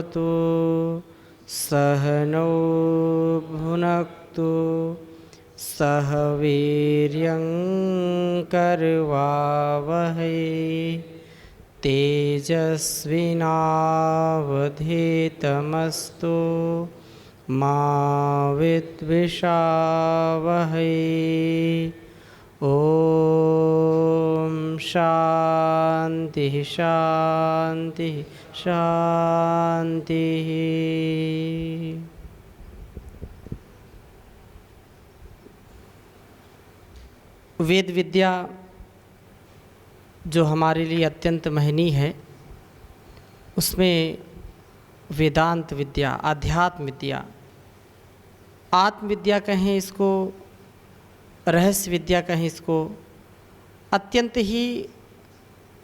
भवतु सहनौ भुनक्तु सह वीर्यं करवावहै तेजस्विनावधीतमस्तु मा विद्विषावहै। ओम शांति शांति शांति। वेद विद्या जो हमारे लिए अत्यंत महनीय है, उसमें वेदांत विद्या, आध्यात्म विद्या, आत्म विद्या कहें इसको, रहस्य विद्या कहें इसको, अत्यंत ही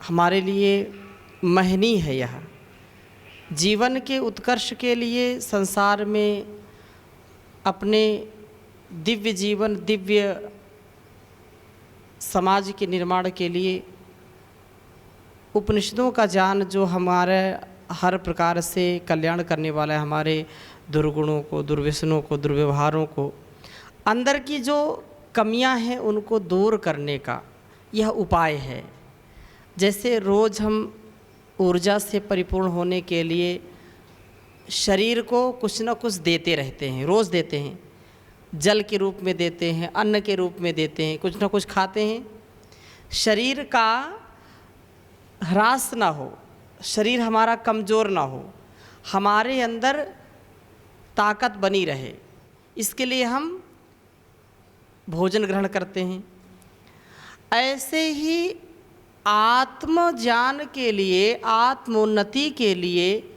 हमारे लिए महनीय है। यह जीवन के उत्कर्ष के लिए, संसार में अपने दिव्य जीवन, दिव्य समाज के निर्माण के लिए उपनिषदों का ज्ञान जो हमारे हर प्रकार से कल्याण करने वाला है, हमारे दुर्गुणों को, दुर्व्यसनों को, दुर्व्यवहारों को, अंदर की जो कमियां हैं उनको दूर करने का यह उपाय है। जैसे रोज़ हम ऊर्जा से परिपूर्ण होने के लिए शरीर को कुछ न कुछ देते रहते हैं, रोज़ देते हैं, जल के रूप में देते हैं, अन्न के रूप में देते हैं, कुछ न कुछ खाते हैं। शरीर का ह्रास ना हो, शरीर हमारा कमज़ोर ना हो, हमारे अंदर ताकत बनी रहे, इसके लिए हम भोजन ग्रहण करते हैं। ऐसे ही आत्मज्ञान के लिए, आत्मोन्नति के लिए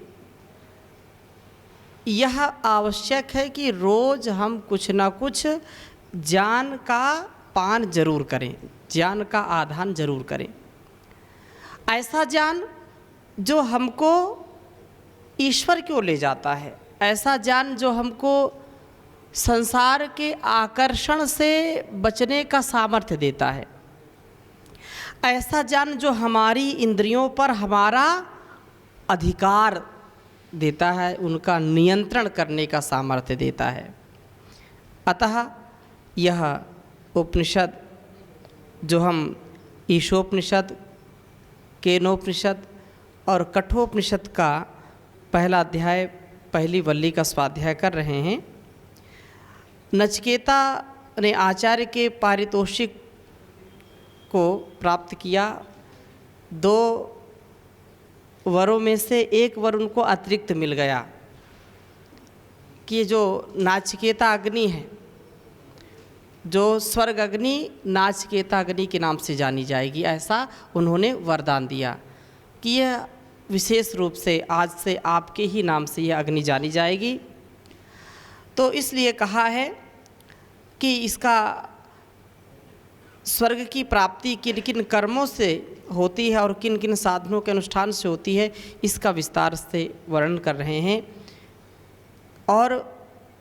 यह आवश्यक है कि रोज़ हम कुछ ना कुछ ज्ञान का पान जरूर करें, ज्ञान का आधान जरूर करें। ऐसा ज्ञान जो हमको ईश्वर की ओर ले जाता है, ऐसा ज्ञान जो हमको संसार के आकर्षण से बचने का सामर्थ्य देता है, ऐसा ज्ञान जो हमारी इंद्रियों पर हमारा अधिकार देता है, उनका नियंत्रण करने का सामर्थ्य देता है। अतः यह उपनिषद जो हम ईशोपनिषद, केनोपनिषद और कठोपनिषद का पहला अध्याय, पहली वल्ली का स्वाध्याय कर रहे हैं। नचिकेता ने आचार्य के पारितोषिक को प्राप्त किया। 2 वरों में से एक वर उनको अतिरिक्त मिल गया कि जो नाचिकेता अग्नि है, जो स्वर्ग अग्नि नाचिकेता अग्नि के नाम से जानी जाएगी, ऐसा उन्होंने वरदान दिया कि यह विशेष रूप से आज से आपके ही नाम से यह अग्नि जानी जाएगी। तो इसलिए कहा है कि इसका स्वर्ग की प्राप्ति किन किन कर्मों से होती है और किन किन साधनों के अनुष्ठान से होती है, इसका विस्तार से वर्णन कर रहे हैं। और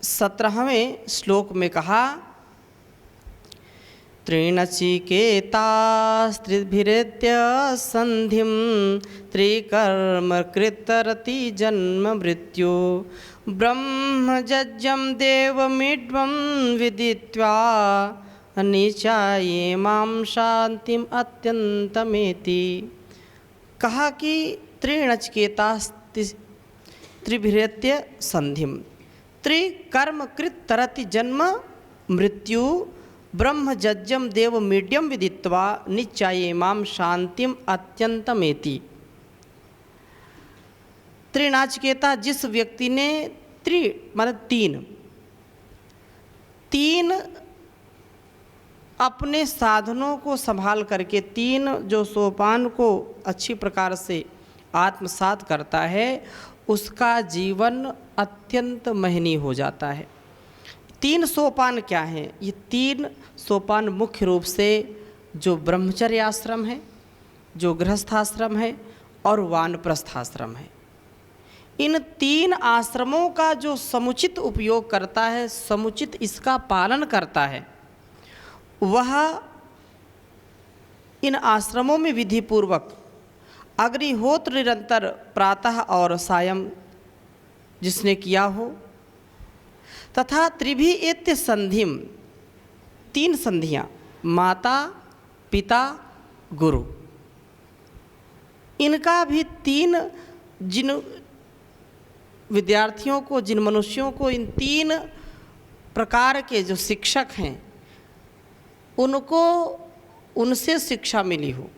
17वें श्लोक में कहा, त्रिनचिकेतास्त्रिभिरेत्य संधिं त्रिकर्म कृतरति जन्म मृत्यु ब्रह्मजज्ञं देवमिड्वं विदित्वा निचाये मां शांतिम अत्यंतमेति। कहा कि त्रिनचिकेता त्रिभिरेत्य संधिम त्रिकर्म कृत तरति जन्म मृत्यु ब्रह्मजज्ञं देव मीड्यम विदित्वा निचाये मां शांतिम अत्यंतमेति। त्रिनाचिकेता जिस व्यक्ति ने मतलब तीन अपने साधनों को संभाल करके, 3 जो सोपान को अच्छी प्रकार से आत्मसात करता है, उसका जीवन अत्यंत महनीय हो जाता है। 3 सोपान क्या हैं? ये 3 सोपान मुख्य रूप से जो ब्रह्मचर्य आश्रम है, जो गृहस्थाश्रम है और वानप्रस्थाश्रम है, इन 3 आश्रमों का जो समुचित उपयोग करता है, समुचित इसका पालन करता है, वह इन आश्रमों में विधिपूर्वक अग्निहोत्र निरंतर प्रातः और सायं जिसने किया हो। तथा त्रिभि एत्य संधिम, 3 संधियाँ, माता पिता गुरु, इनका भी 3, जिन विद्यार्थियों को, जिन मनुष्यों को इन 3 प्रकार के जो शिक्षक हैं उनको उनसे शिक्षा मिली हो,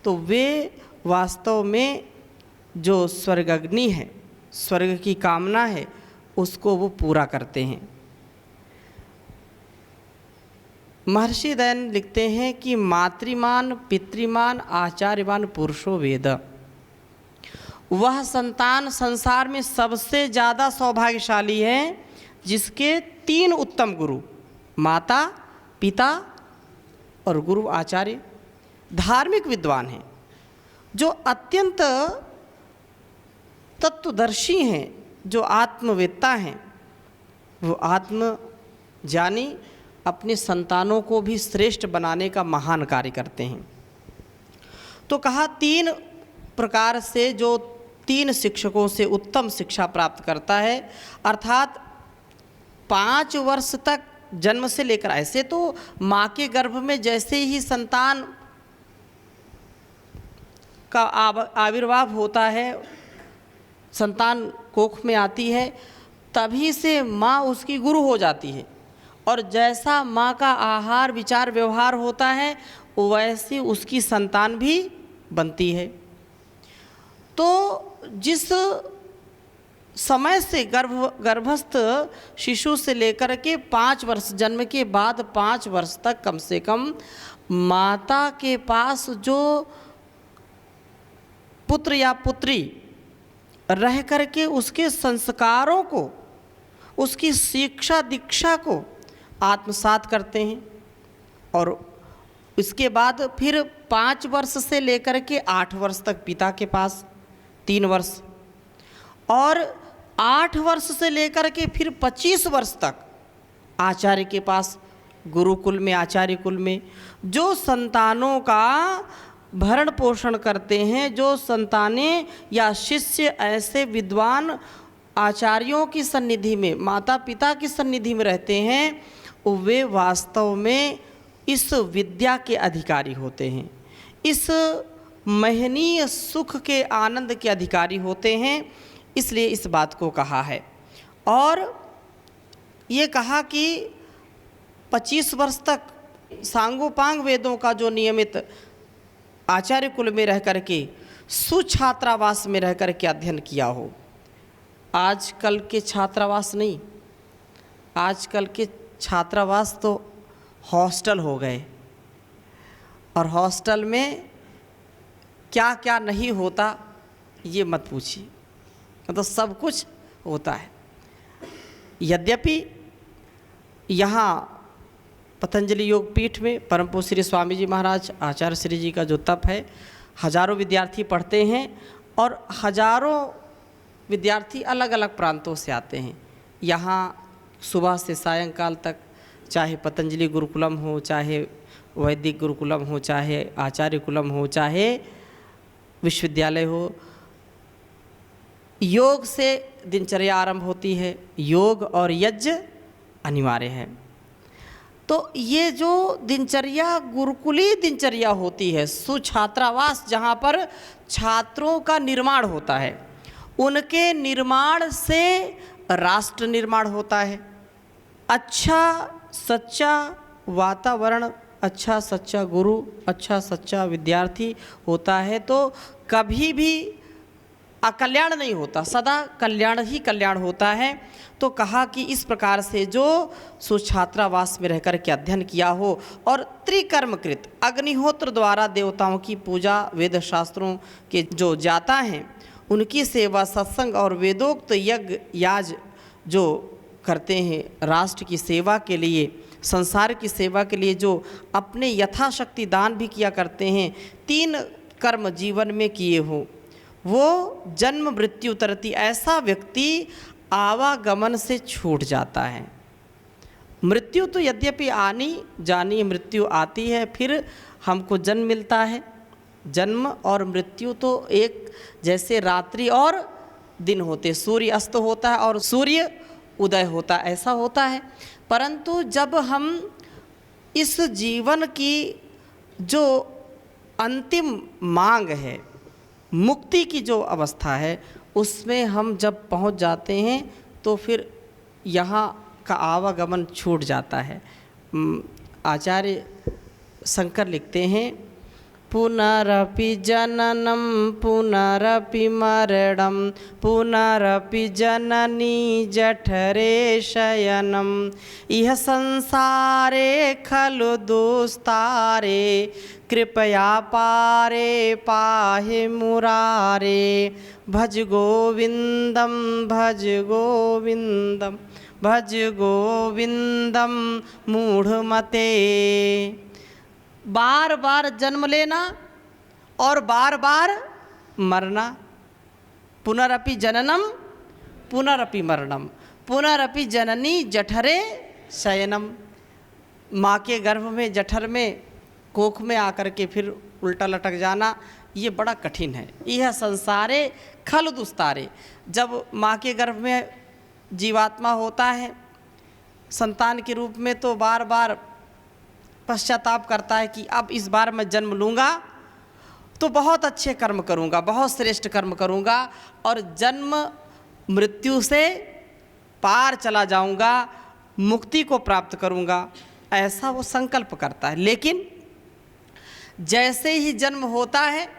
तो वे वास्तव में जो स्वर्गाग्नि है, स्वर्ग की कामना है, उसको वो पूरा करते हैं। महर्षि दयानंद लिखते हैं कि मातृमान पितृमान आचार्यवान पुरुषो वेद, वह संतान संसार में सबसे ज़्यादा सौभाग्यशाली है जिसके 3 उत्तम गुरु, माता पिता और गुरु आचार्य, धार्मिक विद्वान हैं, जो अत्यंत तत्वदर्शी हैं, जो आत्मवेत्ता हैं, वो आत्मज्ञानी अपने संतानों को भी श्रेष्ठ बनाने का महान कार्य करते हैं। तो कहा 3 प्रकार से जो 3 शिक्षकों से उत्तम शिक्षा प्राप्त करता है, अर्थात 5 वर्ष तक जन्म से लेकर, ऐसे तो माँ के गर्भ में जैसे ही संतान का आविर्भाव होता है, संतान कोख में आती है, तभी से माँ उसकी गुरु हो जाती है, और जैसा माँ का आहार विचार व्यवहार होता है वैसी उसकी संतान भी बनती है। तो जिस समय से गर्भस्थ शिशु से लेकर के 5 वर्ष, जन्म के बाद 5 वर्ष तक कम से कम माता के पास जो पुत्र या पुत्री रह करके उसके संस्कारों को, उसकी शिक्षा दीक्षा को आत्मसात करते हैं, और इसके बाद फिर 5 वर्ष से लेकर के 8 वर्ष तक पिता के पास 3 वर्ष, और 8 वर्ष से लेकर के फिर 25 वर्ष तक आचार्य के पास, गुरुकुल में, आचार्य कुल में, जो संतानों का भरण पोषण करते हैं, जो संतानें या शिष्य ऐसे विद्वान आचार्यों की सन्निधि में, माता पिता की सन्निधि में रहते हैं, वे वास्तव में इस विद्या के अधिकारी होते हैं, इस महनीय सुख के आनंद के अधिकारी होते हैं। इसलिए इस बात को कहा है, और ये कहा कि 25 वर्ष तक सांगोपांग वेदों का जो नियमित आचार्य कुल में रह करके सुछात्रावास में रह करके अध्ययन किया हो। आजकल के छात्रावास नहीं, आजकल के छात्रावास तो हॉस्टल हो गए, और हॉस्टल में क्या क्या नहीं होता ये मत पूछिए, मतलब सब कुछ होता है। यद्यपि यहाँ पतंजलि योग पीठ में परम पूज्य श्री स्वामी जी महाराज आचार्य श्री जी का जो तप है, हजारों विद्यार्थी पढ़ते हैं, और हजारों विद्यार्थी अलग अलग प्रांतों से आते हैं। यहाँ सुबह से सायंकाल तक, चाहे पतंजलि गुरुकुलम हो, चाहे वैदिक गुरुकुलम हो, चाहे आचार्य कुलम हो, चाहे विश्वविद्यालय हो, योग से दिनचर्या आरंभ होती है, योग और यज्ञ अनिवार्य है। तो ये जो दिनचर्या गुरुकुली दिनचर्या होती है, सुछात्रावास जहाँ पर छात्रों का निर्माण होता है, उनके निर्माण से राष्ट्र निर्माण होता है। अच्छा सच्चा वातावरण, अच्छा सच्चा गुरु, अच्छा सच्चा विद्यार्थी होता है तो कभी भी अकल्याण नहीं होता, सदा कल्याण ही कल्याण होता है। तो कहा कि इस प्रकार से जो सुछात्रावास में रहकर के अध्ययन किया हो, और त्रिकर्मकृत अग्निहोत्र द्वारा देवताओं की पूजा, वेद शास्त्रों के जो जाता हैं उनकी सेवा, सत्संग और वेदोक्त यज्ञ याज जो करते हैं, राष्ट्र की सेवा के लिए, संसार की सेवा के लिए जो अपने यथाशक्ति दान भी किया करते हैं, 3 कर्म जीवन में किए हो, वो जन्म मृत्यु तरती, ऐसा व्यक्ति आवागमन से छूट जाता है। मृत्यु तो यद्यपि आनी जानी मृत्यु आती है, फिर हमको जन्म मिलता है। जन्म और मृत्यु तो एक जैसे रात्रि और दिन होते, सूर्य अस्त होता है और सूर्य उदय होता है, ऐसा होता है। परंतु जब हम इस जीवन की जो अंतिम मांग है, मुक्ति की जो अवस्था है, उसमें हम जब पहुंच जाते हैं तो फिर यहाँ का आवागमन छूट जाता है। आचार्य शंकर लिखते हैं, पुनरपि जननम पुनरपि मरणम पुनरपि जननी जठरे शयनम इह संसारे खलु दुस्तारे कृपया पारे पाहि मुरारे भज गोविंदम भज गोविंदम भज गोविंदम मूढ़मते। बार बार जन्म लेना और बार बार मरना, पुनरपि जननम पुनरपि मरणम पुनरपि जननी जठरे शयनम, माँ के गर्भ में जठर में कोख में आकर के फिर उल्टा लटक जाना, ये बड़ा कठिन है। यह संसारे खल दुस्तारे, जब माँ के गर्भ में जीवात्मा होता है संतान के रूप में तो बार बार पश्चाताप करता है कि अब इस बार मैं जन्म लूँगा तो बहुत अच्छे कर्म करूँगा, बहुत श्रेष्ठ कर्म करूँगा और जन्म मृत्यु से पार चला जाऊँगा, मुक्ति को प्राप्त करूँगा, ऐसा वो संकल्प करता है। लेकिन जैसे ही जन्म होता है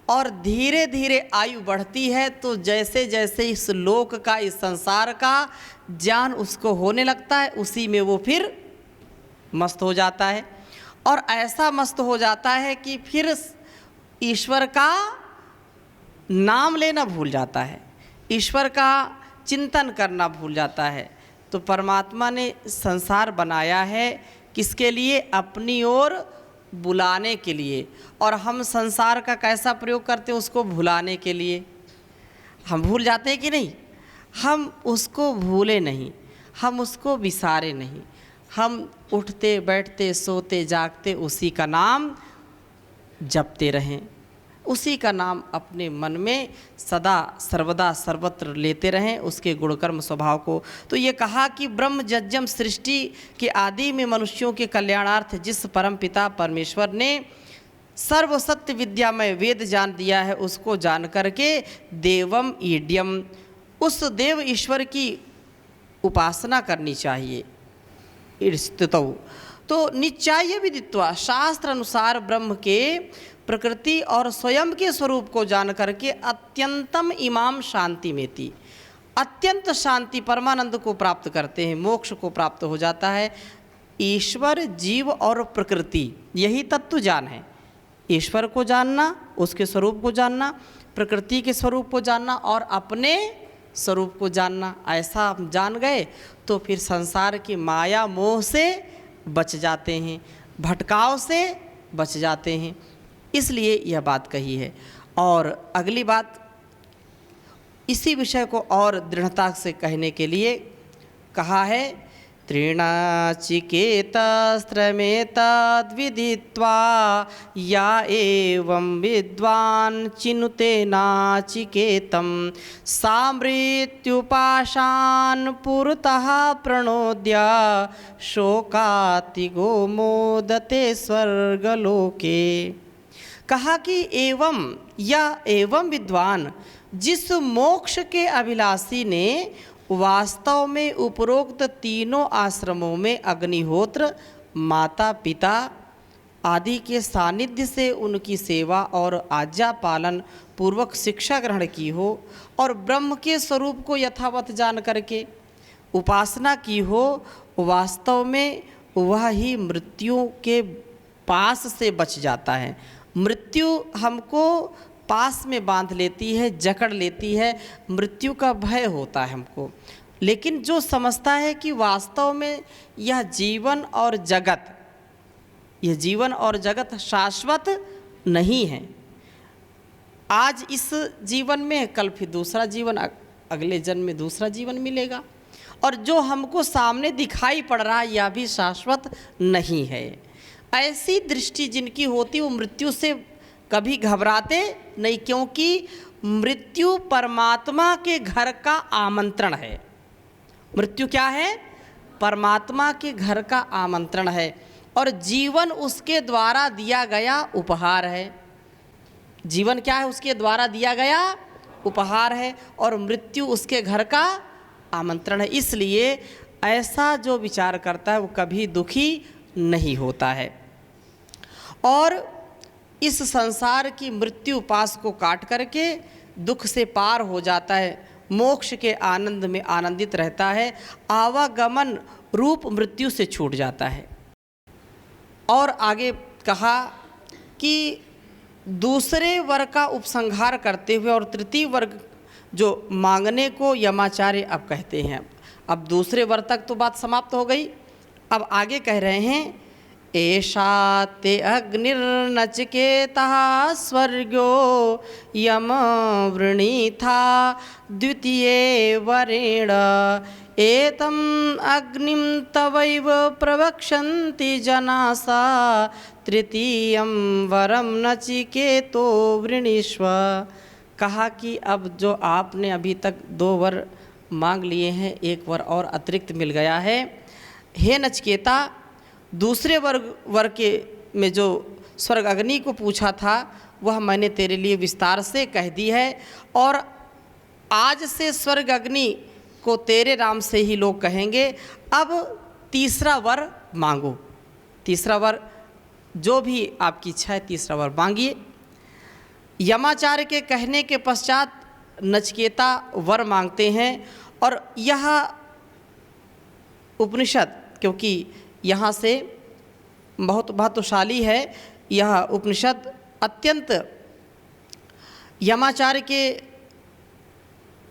और धीरे धीरे आयु बढ़ती है तो जैसे जैसे इस लोक का, इस संसार का ज्ञान उसको होने लगता है, उसी में वो फिर मस्त हो जाता है और ऐसा मस्त हो जाता है कि फिर ईश्वर का नाम लेना भूल जाता है, ईश्वर का चिंतन करना भूल जाता है। तो परमात्मा ने संसार बनाया है किसके लिए? अपनी ओर बुलाने के लिए। और हम संसार का कैसा प्रयोग करते हैं? उसको भुलाने के लिए। हम भूल जाते हैं कि नहीं? हम उसको भूले नहीं, हम उसको विसारे नहीं, हम उठते बैठते सोते जागते उसी का नाम जपते रहें, उसी का नाम अपने मन में सदा सर्वदा सर्वत्र लेते रहें, उसके गुणकर्म स्वभाव को। तो ये कहा कि ब्रह्म जज्जम सृष्टि के आदि में मनुष्यों के कल्याणार्थ जिस परम पिता परमेश्वर ने सर्व सत्य विद्यामय वेद जान दिया है, उसको जान करके देवम ईड्यम, उस देव ईश्वर की उपासना करनी चाहिए। स्थितौ तो निश्चय विदित्वा, शास्त्र अनुसार ब्रह्म के प्रकृति और स्वयं के स्वरूप को जान करके अत्यंतम इमाम शांति में थी, अत्यंत शांति परमानंद को प्राप्त करते हैं, मोक्ष को प्राप्त हो जाता है। ईश्वर जीव और प्रकृति यही तत्व ज्ञान है। ईश्वर को जानना, उसके स्वरूप को जानना, प्रकृति के स्वरूप को जानना और अपने स्वरूप को जानना, ऐसा हम जान गए तो फिर संसार की माया मोह से बच जाते हैं, भटकाव से बच जाते हैं। इसलिए यह बात कही है। और अगली बात इसी विषय को और दृढ़ता से कहने के लिए कहा है, तृणाचिकेतस्त्रमेतद्विदित्वा या एवं विद्वान् चिनुते नाचिकेतं सा मृत्युपाशान् पुरतः प्रणोद्य शोकातिगो मोदते स्वर्गलोके। कहा कि एवं या एवं विद्वान, जिस मोक्ष के अभिलाषी ने वास्तव में उपरोक्त तीनों आश्रमों में अग्निहोत्र, माता पिता आदि के सानिध्य से उनकी सेवा और आज्ञा पालन पूर्वक शिक्षा ग्रहण की हो और ब्रह्म के स्वरूप को यथावत जान करके उपासना की हो, वास्तव में वह ही मृत्यु के पास से बच जाता है। मृत्यु हमको पास में बांध लेती है, जकड़ लेती है, मृत्यु का भय होता है हमको। लेकिन जो समझता है कि वास्तव में यह जीवन और जगत, यह जीवन और जगत शाश्वत नहीं है, आज इस जीवन में कल फिर दूसरा जीवन, अगले जन्म में दूसरा जीवन मिलेगा, और जो हमको सामने दिखाई पड़ रहा है यह भी शाश्वत नहीं है। ऐसी दृष्टि जिनकी होती वो मृत्यु से कभी घबराते नहीं, क्योंकि मृत्यु परमात्मा के घर का आमंत्रण है। मृत्यु क्या है? परमात्मा के घर का आमंत्रण है और जीवन उसके द्वारा दिया गया उपहार है। जीवन क्या है? उसके द्वारा दिया गया उपहार है और मृत्यु उसके घर का आमंत्रण है। इसलिए ऐसा जो विचार करता है वो कभी दुखी नहीं होता है और इस संसार की मृत्यु पास को काट करके दुख से पार हो जाता है, मोक्ष के आनंद में आनंदित रहता है, आवागमन रूप मृत्यु से छूट जाता है। और आगे कहा कि दूसरे वर्ग का उपसंहार करते हुए और तृतीय वर्ग जो मांगने को यमाचार्य अब कहते हैं। अब दूसरे वर्ग तक तो बात समाप्त हो गई। अब आगे कह रहे हैं, एषा ते अग्निर्नचिकेतः स्वर्गो यम वृणीथा द्वितीये वरेण एतम अग्निम तवैव प्रवक्षन्ति जनासा तृतीयं वरम नचिकेतो वृणीष्व। कहा कि अब जो आपने अभी तक 2 वर मांग लिए हैं, 1 वर और अतिरिक्त मिल गया है। हे नचिकेता, दूसरे वर्ग के में जो स्वर्ग अग्नि को पूछा था वह मैंने तेरे लिए विस्तार से कह दी है और आज से स्वर्ग अग्नि को तेरे नाम से ही लोग कहेंगे। अब तीसरा वर मांगो, तीसरा वर जो भी आपकी इच्छा है तीसरा वर मांगिए। यमाचार्य के कहने के पश्चात नचिकेता वर मांगते हैं और यह उपनिषद, क्योंकि यहाँ से बहुत महत्वशाली है यह उपनिषद, अत्यंत यमाचार्य के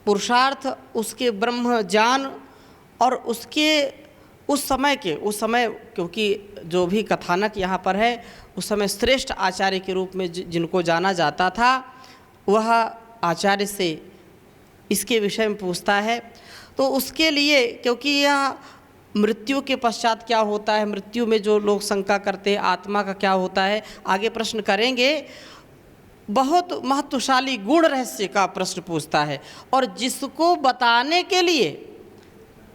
पुरुषार्थ, उसके ब्रह्म ज्ञान और उसके उस समय क्योंकि जो भी कथानक यहाँ पर है उस समय श्रेष्ठ आचार्य के रूप में जिनको जाना जाता था वह आचार्य से इसके विषय में पूछता है। तो उसके लिए, क्योंकि यह मृत्यु के पश्चात क्या होता है, मृत्यु में जो लोग शंका करते हैं आत्मा का क्या होता है, आगे प्रश्न करेंगे, बहुत महत्वशाली गुण रहस्य का प्रश्न पूछता है और जिसको बताने के लिए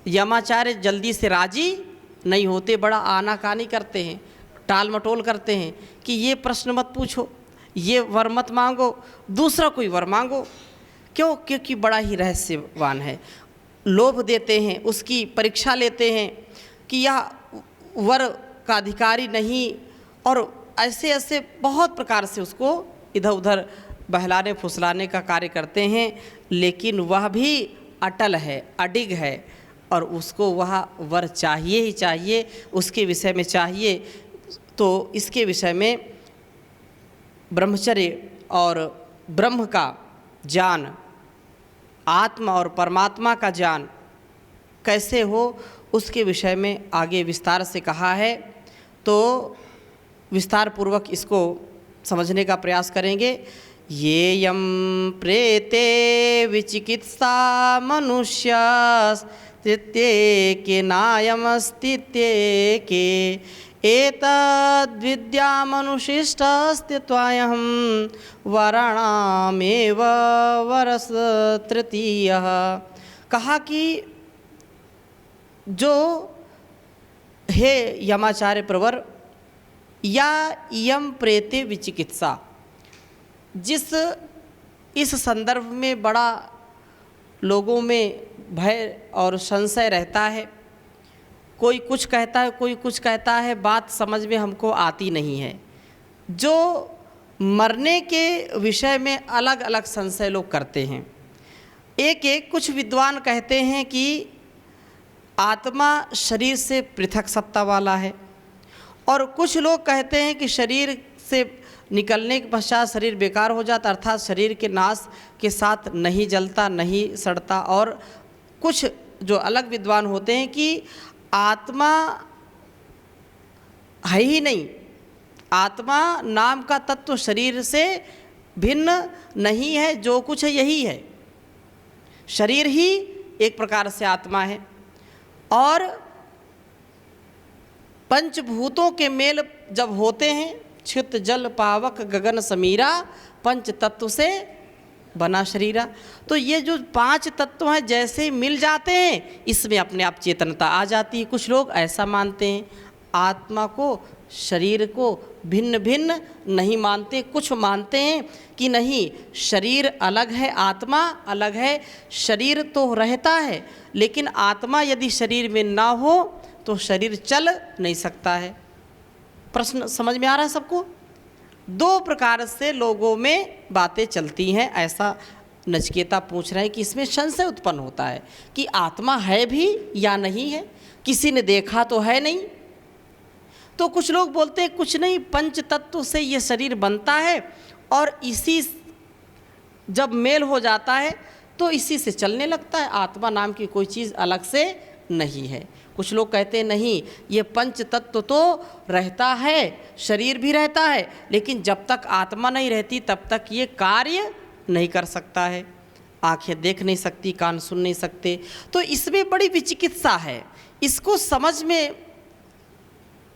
यमाचार्य जल्दी से राजी नहीं होते, बड़ा आनाकानी करते हैं, टाल मटोल करते हैं कि ये प्रश्न मत पूछो, ये वर मत मांगो, दूसरा कोई वर मांगो। क्यों? क्योंकि बड़ा ही रहस्यवान है। लोभ देते हैं, उसकी परीक्षा लेते हैं कि यह वर का अधिकारी नहीं, और ऐसे ऐसे बहुत प्रकार से उसको इधर उधर बहलाने फुसलाने का कार्य करते हैं। लेकिन वह भी अटल है, अडिग है और उसको वह वर चाहिए ही चाहिए, उसके विषय में चाहिए। तो इसके विषय में ब्रह्मचर्य और ब्रह्म का ज्ञान, आत्मा और परमात्मा का ज्ञान कैसे हो उसके विषय में आगे विस्तार से कहा है। तो विस्तार पूर्वक इसको समझने का प्रयास करेंगे। ये यम प्रेते विचिकित्सा मनुष्य के नायमस्तित्ये के एतद्विद्यामनुशिष्टस्तित्वायहं वराणामेव वरस तृतीयः। कहा कि जो हे यमाचार्य प्रवर या यम प्रेते विचिकित्सा, जिस इस संदर्भ में बड़ा लोगों में भय और संशय रहता है, कोई कुछ कहता है कोई कुछ कहता है, बात समझ में हमको आती नहीं है। जो मरने के विषय में अलग अलग संशय लोग करते हैं। एक कुछ विद्वान कहते हैं कि आत्मा शरीर से पृथक सत्ता वाला है, और कुछ लोग कहते हैं कि शरीर से निकलने के पश्चात शरीर बेकार हो जाता, अर्थात शरीर के नाश के साथ नहीं जलता नहीं सड़ता। और कुछ जो अलग विद्वान होते हैं कि आत्मा है ही नहीं, आत्मा नाम का तत्व शरीर से भिन्न नहीं है, जो कुछ है यही है, शरीर ही एक प्रकार से आत्मा है। और पंचभूतों के मेल जब होते हैं, छित जल पावक गगन समीरा, पंच तत्व से बना शरीरा। तो ये जो 5 तत्व हैं जैसे ही मिल जाते हैं इसमें अपने आप चेतनता आ जाती है। कुछ लोग ऐसा मानते हैं, आत्मा को शरीर को भिन्न भिन्न नहीं मानते। कुछ मानते हैं कि नहीं, शरीर अलग है, आत्मा अलग है। शरीर तो रहता है लेकिन आत्मा यदि शरीर में ना हो तो शरीर चल नहीं सकता है। प्रश्न समझ में आ रहा है सबको? 2 प्रकार से लोगों में बातें चलती हैं। ऐसा नचिकेता पूछ रहे हैं कि इसमें संशय उत्पन्न होता है कि आत्मा है भी या नहीं है, किसी ने देखा तो है नहीं। तो कुछ लोग बोलते हैं कुछ नहीं, 5 तत्व से ये शरीर बनता है और इसी जब मेल हो जाता है तो इसी से चलने लगता है, आत्मा नाम की कोई चीज़ अलग से नहीं है। कुछ लोग कहते हैं नहीं, ये 5 तत्व तो रहता है, शरीर भी रहता है, लेकिन जब तक आत्मा नहीं रहती तब तक ये कार्य नहीं कर सकता है। आंखें देख नहीं सकती, कान सुन नहीं सकते। तो इसमें बड़ी विचिकित्सा है, इसको समझ में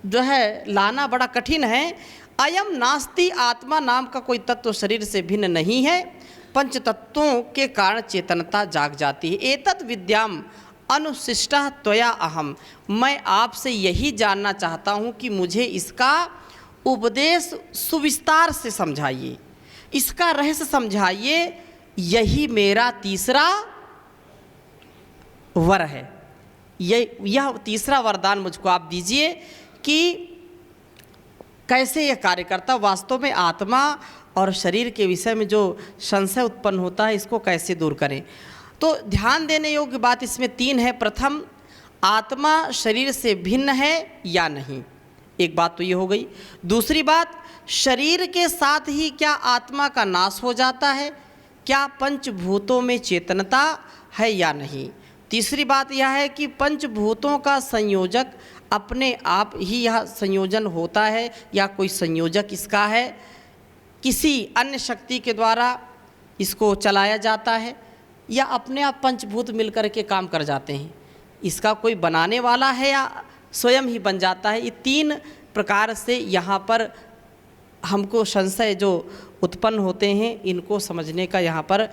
जो है लाना बड़ा कठिन है। अयम नास्ति, आत्मा नाम का कोई तत्व शरीर से भिन्न नहीं है। 5 तत्वों के कारण चेतनता जाग जाती है। एतत् विद्याम अनुशिष्टा त्वया अहम, मैं आपसे यही जानना चाहता हूँ कि मुझे इसका उपदेश सुविस्तार से समझाइए, इसका रहस्य समझाइए। यही मेरा तीसरा वर है, यह तीसरा वरदान मुझको आप दीजिए कि कैसे यह कार्य करता। वास्तव में आत्मा और शरीर के विषय में जो संशय उत्पन्न होता है इसको कैसे दूर करें। तो ध्यान देने योग्य बात इसमें 3 है। प्रथम, आत्मा शरीर से भिन्न है या नहीं, एक बात तो ये हो गई। दूसरी बात, शरीर के साथ ही क्या आत्मा का नाश हो जाता है, क्या 5 भूतों में चेतनता है या नहीं। तीसरी बात यह है कि 5 भूतों का संयोजक अपने आप ही यह संयोजन होता है या कोई संयोजक इसका है, किसी अन्य शक्ति के द्वारा इसको चलाया जाता है, या अपने आप 5 भूत मिलकर के काम कर जाते हैं। इसका कोई बनाने वाला है या स्वयं ही बन जाता है। ये 3 प्रकार से यहाँ पर हमको संशय जो उत्पन्न होते हैं इनको समझने का यहाँ पर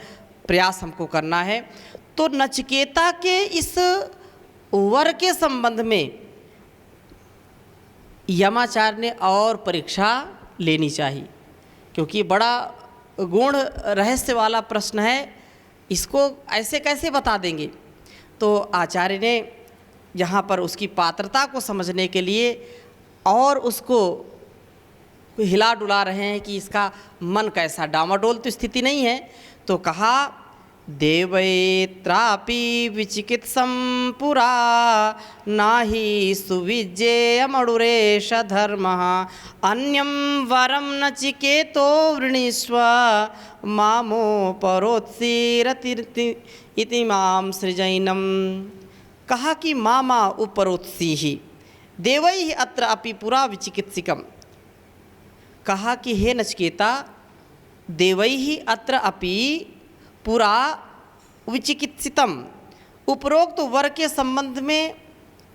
प्रयास हमको करना है। तो नचिकेता के इस वर के संबंध में यमाचार्य ने और परीक्षा लेनी चाहिए, क्योंकि बड़ा गूढ़ रहस्य वाला प्रश्न है, इसको ऐसे कैसे बता देंगे। तो आचार्य ने यहाँ पर उसकी पात्रता को समझने के लिए और उसको हिला डुला रहे हैं कि इसका मन कैसा, डामाडोल तो स्थिति नहीं है। तो कहा, देवैत्रापि विचिकित्सं पुरा नाहि सुविज्ञेयमणुरेश धर्मः अन्यं वरं नचिकेतो वृणीष्व मामोपरोत्सीरति मां सृजैनम्। कहा कि मामा उपरोत्सीहि देवैः अत्र अपि पुरा विचिकित्सिकम्। कहा कि हे नचिकेता, देवैः अत्र अपि पुरा विचिकित्सितम, उपरोक्त वर के संबंध में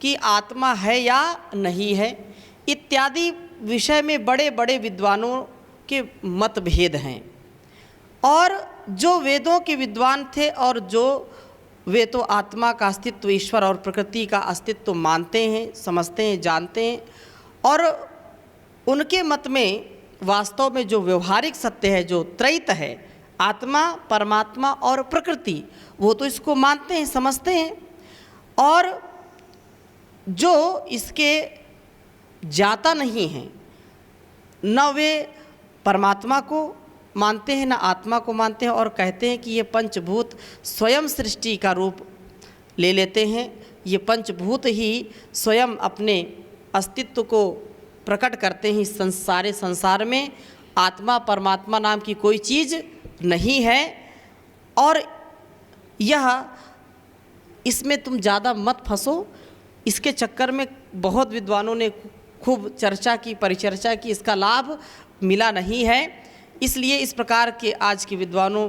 कि आत्मा है या नहीं है इत्यादि विषय में बड़े बड़े विद्वानों के मतभेद हैं। और जो वेदों के विद्वान थे और जो वे तो आत्मा का अस्तित्व, ईश्वर और प्रकृति का अस्तित्व मानते हैं, समझते हैं, जानते हैं, और उनके मत में वास्तव में जो व्यवहारिक सत्य है, जो त्रैत है, आत्मा, परमात्मा और प्रकृति, वो तो इसको मानते हैं, समझते हैं। और जो इसके जाता नहीं हैं, न वे परमात्मा को मानते हैं न आत्मा को मानते हैं, और कहते हैं कि ये 5 भूत स्वयं सृष्टि का रूप ले लेते हैं। ये 5 भूत ही स्वयं अपने अस्तित्व को प्रकट करते हैं इस सारे संसार में। आत्मा परमात्मा नाम की कोई चीज़ नहीं है। और यह इसमें तुम ज़्यादा मत फंसो, इसके चक्कर में बहुत विद्वानों ने खूब चर्चा की, परिचर्चा की, इसका लाभ मिला नहीं है। इसलिए इस प्रकार के आज के विद्वानों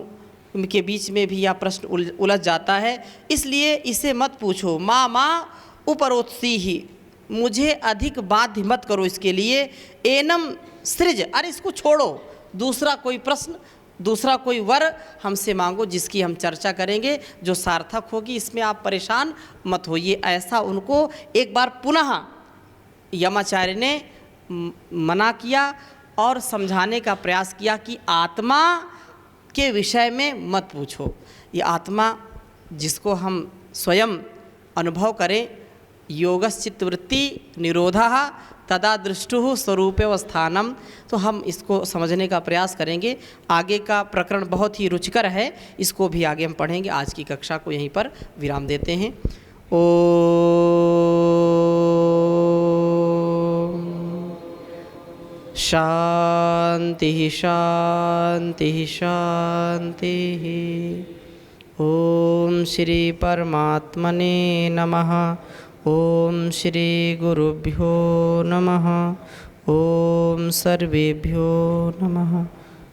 के बीच में भी यह प्रश्न उलझ जाता है। इसलिए इसे मत पूछो, माँ उपरोत्सी ही, मुझे अधिक बाध्य मत करो इसके लिए। एनम सृज, अरे इसको छोड़ो, दूसरा कोई प्रश्न दूसरा कोई वर हमसे मांगो जिसकी हम चर्चा करेंगे, जो सार्थक होगी, इसमें आप परेशान मत होइए। ऐसा उनको एक बार पुनः यमाचार्य ने मना किया और समझाने का प्रयास किया कि आत्मा के विषय में मत पूछो। ये आत्मा जिसको हम स्वयं अनुभव करें, योगश्चित्तवृत्ति निरोधः तदा दृष्टुः स्वरूपवस्थानम, तो हम इसको समझने का प्रयास करेंगे। आगे का प्रकरण बहुत ही रुचिकर है, इसको भी आगे हम पढ़ेंगे। आज की कक्षा को यहीं पर विराम देते हैं। शांति शांति शांति। ओम श्री परमात्मने नमः। ओम श्री गुरुभ्यो नमः। ओम सर्वेभ्यो नमः।